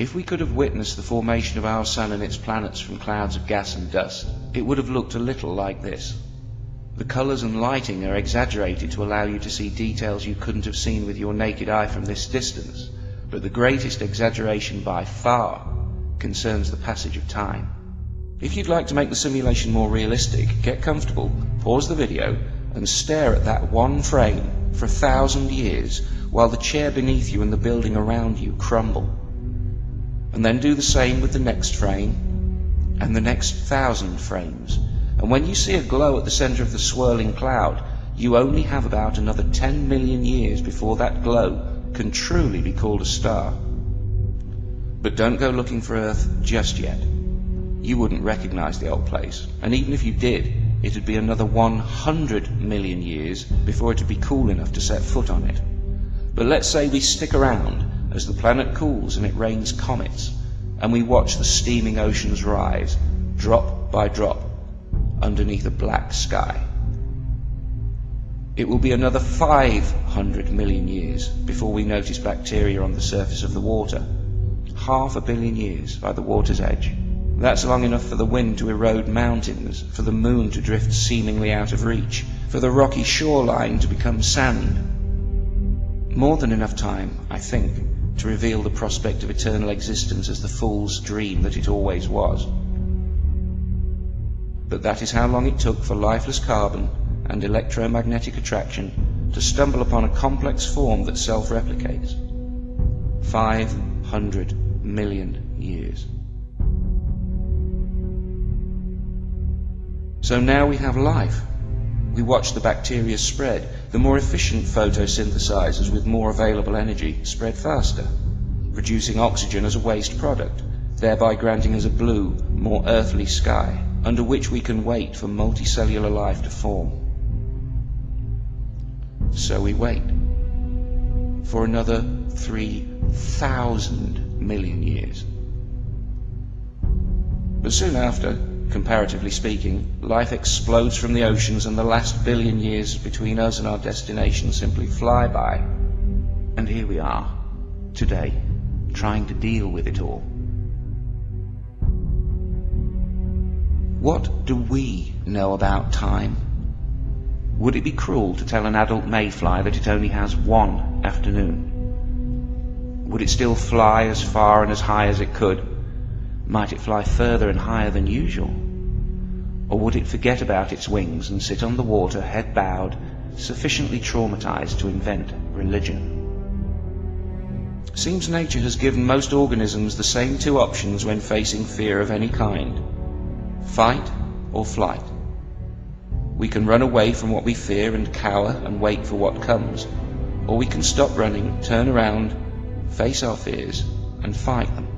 If we could have witnessed the formation of our sun and its planets from clouds of gas and dust, it would have looked a little like this. The colours and lighting are exaggerated to allow you to see details you couldn't have seen with your naked eye from this distance, but the greatest exaggeration by far concerns the passage of time. If you'd like to make the simulation more realistic, get comfortable, pause the video, and stare at that one frame for 1,000 years while the chair beneath you and the building around you crumble. And then do the same with the next frame and the next 1,000 frames. And when you see a glow at the center of the swirling cloud, you only have about another 10 million years before that glow can truly be called a star. But don't go looking for Earth just yet. You wouldn't recognize the old place, and even if you did, it'd be another 100 million years before it'd be cool enough to set foot on it. But let's say we stick around as the planet cools and it rains comets, and we watch the steaming oceans rise, drop by drop, underneath a black sky. It will be another 500 million years before we notice bacteria on the surface of the water. 500 million years by the water's edge. That's long enough for the wind to erode mountains, for the moon to drift seemingly out of reach, for the rocky shoreline to become sand. More than enough time, I think, to reveal the prospect of eternal existence as the fool's dream that it always was. But that is how long it took for lifeless carbon and electromagnetic attraction to stumble upon a complex form that self-replicates. 500 million years. So now we have life. We watch the bacteria spread. The more efficient photosynthesizers with more available energy spread faster, producing oxygen as a waste product, thereby granting us a blue, more earthly sky, under which we can wait for multicellular life to form. So we wait for another 3,000 million years. But soon after, comparatively speaking, life explodes from the oceans and the last billion years between us and our destination simply fly by. And here we are, today, trying to deal with it all. What do we know about time? Would it be cruel to tell an adult mayfly that it only has one afternoon? Would it still fly as far and as high as it could? Might it fly further and higher than usual? Or would it forget about its wings and sit on the water, head bowed, sufficiently traumatized to invent religion? Seems nature has given most organisms the same two options when facing fear of any kind: fight or flight. We can run away from what we fear and cower and wait for what comes, or we can stop running, turn around, face our fears, and fight them.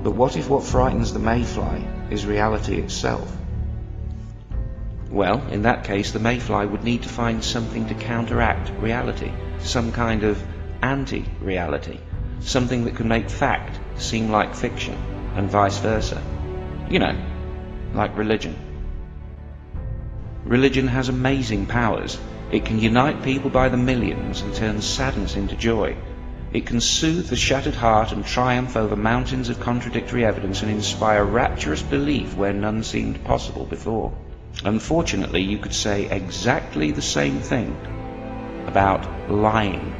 But what if what frightens the mayfly is reality itself? Well, in that case, the mayfly would need to find something to counteract reality, some kind of anti-reality, something that can make fact seem like fiction, and vice versa. You know, like religion. Religion has amazing powers. It can unite people by the millions and turn sadness into joy. It can soothe the shattered heart and triumph over mountains of contradictory evidence and inspire rapturous belief where none seemed possible before. Unfortunately, you could say exactly the same thing about lying.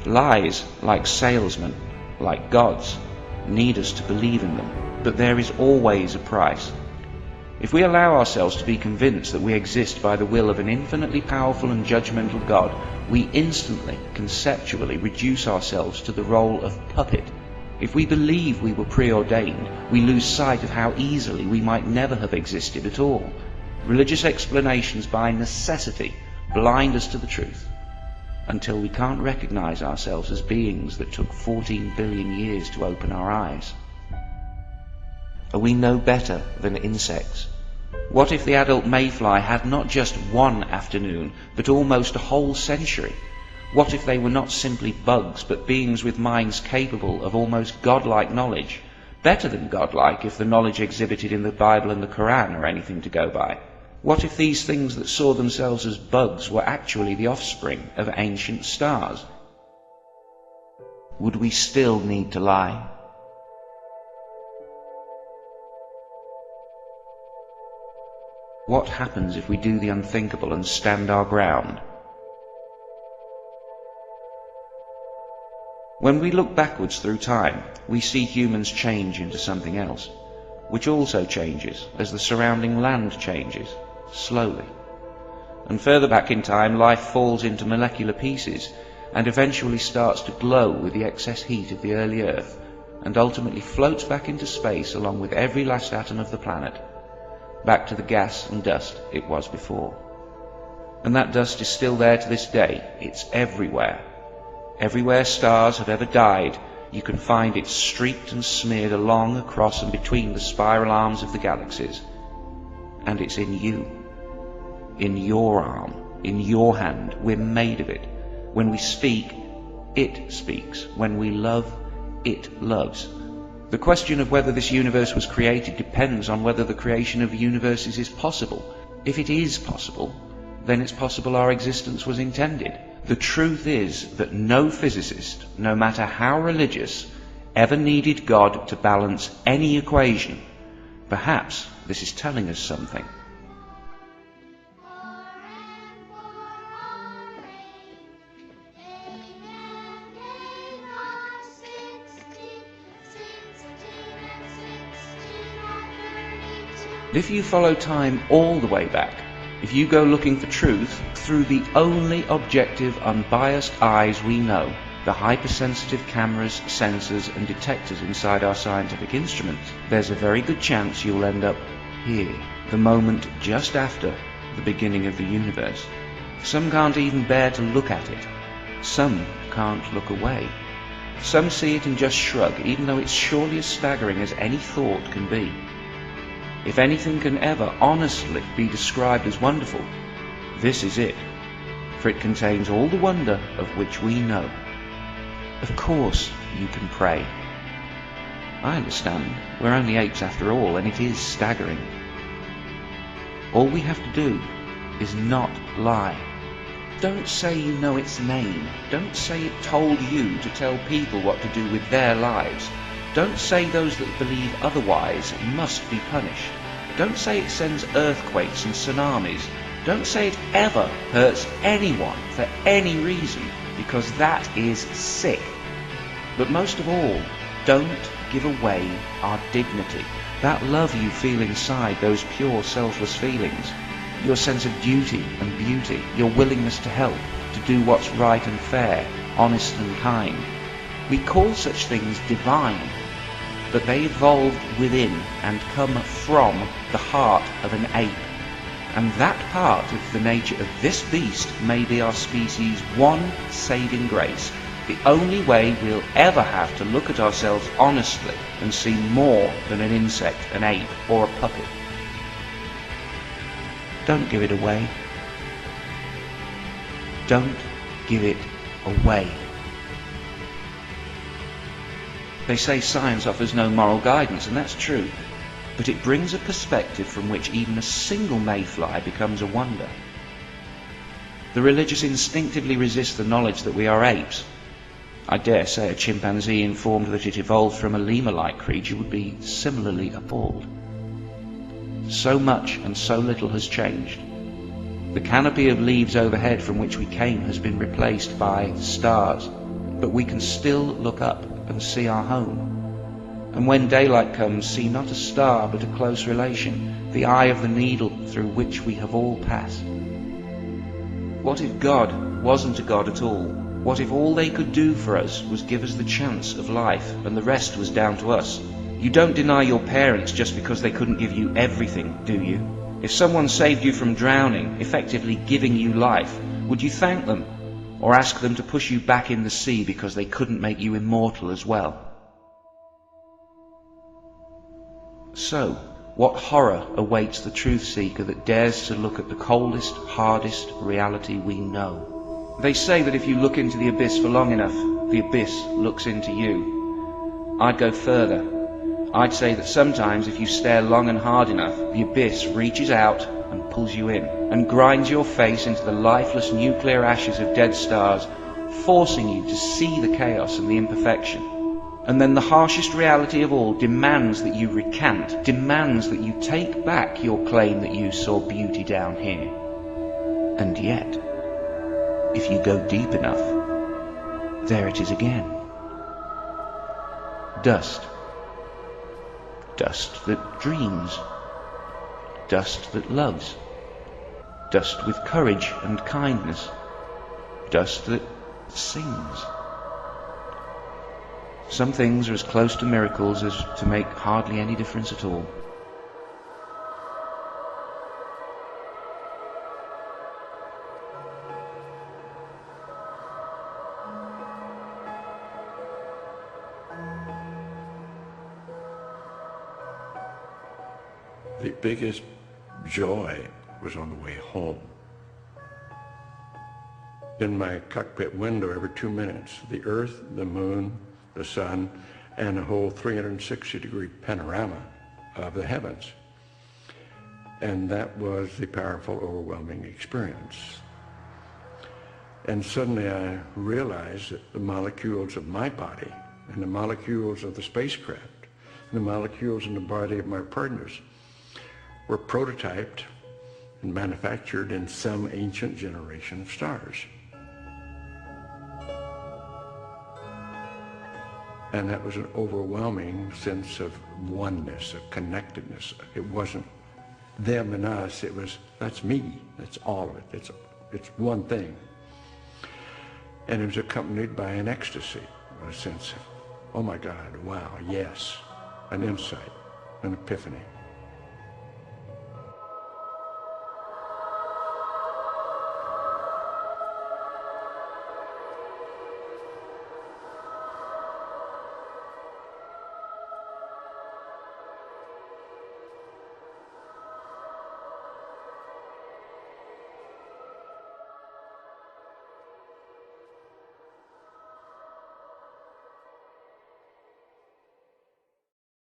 Lies, like salesmen, like gods, need us to believe in them, but there is always a price. If we allow ourselves to be convinced that we exist by the will of an infinitely powerful and judgmental God, we instantly, conceptually reduce ourselves to the role of puppet. If we believe we were preordained, we lose sight of how easily we might never have existed at all. Religious explanations by necessity blind us to the truth, until we can't recognize ourselves as beings that took 14 billion years to open our eyes. Are we no better than insects? What if the adult mayfly had not just one afternoon, but almost a whole century? What if they were not simply bugs, but beings with minds capable of almost godlike knowledge? Better than godlike if the knowledge exhibited in the Bible and the Quran are anything to go by. What if these things that saw themselves as bugs were actually the offspring of ancient stars? would we still need to lie? What happens if we do the unthinkable and stand our ground? When we look backwards through time, we see humans change into something else, which also changes as the surrounding land changes, slowly. And further back in time, life falls into molecular pieces and eventually starts to glow with the excess heat of the early Earth, and ultimately floats back into space along with every last atom of the planet, back to the gas and dust it was before. And that dust is still there to this day. It's everywhere. Everywhere stars have ever died, you can find it streaked and smeared along, across and between the spiral arms of the galaxies. And it's in you, in your arm, in your hand. We're made of it. When we speak, it speaks. When we love, it loves. The question of whether this universe was created depends on whether the creation of universes is possible. If it is possible, then it's possible our existence was intended. The truth is that no physicist, no matter how religious, ever needed God to balance any equation. Perhaps this is telling us something. If you follow time all the way back, if you go looking for truth through the only objective, unbiased eyes we know, the hypersensitive cameras, sensors and detectors inside our scientific instruments, there's a very good chance you'll end up here, the moment just after the beginning of the universe. Some can't even bear to look at it. Some can't look away. Some see it and just shrug, even though it's surely as staggering as any thought can be. If anything can ever honestly be described as wonderful, this is it, for it contains all the wonder of which we know. Of course you can pray. I understand, we're only apes after all, and it is staggering. All we have to do is not lie. Don't say you know its name. Don't say it told you to tell people what to do with their lives. Don't say those that believe otherwise must be punished. Don't say it sends earthquakes and tsunamis. Don't say it ever hurts anyone for any reason, because that is sick. But most of all, don't give away our dignity. That love you feel inside, those pure, selfless feelings, your sense of duty and beauty, your willingness to help, to do what's right and fair, honest and kind. We call such things divine, but they evolved within and come from the heart of an ape. And that part of the nature of this beast may be our species' one saving grace, the only way we'll ever have to look at ourselves honestly and see more than an insect, an ape, or a puppet. Don't give it away. Don't give it away. They say science offers no moral guidance, and that's true, but it brings a perspective from which even a single mayfly becomes a wonder. The religious instinctively resist the knowledge that we are apes. I dare say a chimpanzee informed that it evolved from a lemur-like creature would be similarly appalled. So much and so little has changed. The canopy of leaves overhead from which we came has been replaced by stars, but we can still look up and see our home. And when daylight comes, see not a star but a close relation, the eye of the needle through which we have all passed. What if God wasn't a God at all? What if all they could do for us was give us the chance of life, and the rest was down to us? You don't deny your parents just because they couldn't give you everything, do you? If someone saved you from drowning, effectively giving you life, would you thank them? Or ask them to push you back in the sea because they couldn't make you immortal as well? So, what horror awaits the truth seeker that dares to look at the coldest, hardest reality we know? They say that if you look into the abyss for long enough, the abyss looks into you. I'd go further. I'd say that sometimes if you stare long and hard enough, the abyss reaches out and pulls you in, and grinds your face into the lifeless nuclear ashes of dead stars forcing you to see the chaos and the imperfection. And then the harshest reality of all demands that you recant, demands that you take back your claim that you saw beauty down here. And yet, if you go deep enough, there it is again. Dust. Dust that dreams. Dust that loves. Dust with courage and kindness. Dust that sings. Some things are as close to miracles as to make hardly any difference at all. The biggest joy was on the way home. In my cockpit window, every 2 minutes, the Earth, the Moon, the Sun, and a whole 360-degree panorama of the heavens. And that was the powerful, overwhelming experience. And suddenly I realized that the molecules of my body and the molecules of the spacecraft and the molecules in the body of my partners were prototyped and manufactured in some ancient generation of stars. And that was an overwhelming sense of oneness, of connectedness. It wasn't them and us, it was, that's me, that's all of it, it's one thing. And it was accompanied by an ecstasy, a sense of, oh my God, wow, yes, an insight, an epiphany.